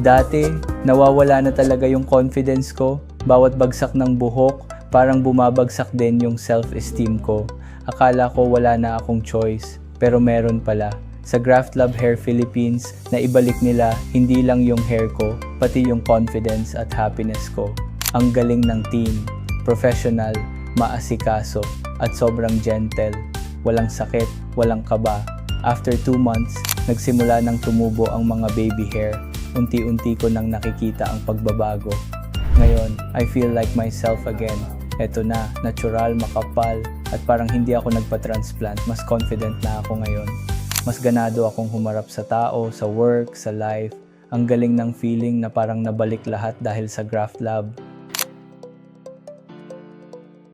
Dati, nawawala na talaga yung confidence ko. Bawat bagsak ng buhok, parang bumabagsak din yung self-esteem ko. Akala ko wala na akong choice, pero meron pala. Sa Graft Lab Hair Philippines, na ibalik nila hindi lang yung hair ko, pati yung confidence at happiness ko. Ang galing ng team, professional, maasikaso, at sobrang gentle. Walang sakit, walang kaba. After 2 months, nagsimula nang tumubo ang mga baby hair. Unti-unti ko nang nakikita ang pagbabago. Ngayon, I feel like myself again. Eto na, natural, makapal, at parang hindi ako nagpa-transplant. Mas confident na ako ngayon. Mas ganado akong humarap sa tao, sa work, sa life. Ang galing ng feeling na parang nabalik lahat dahil sa Graft Lab.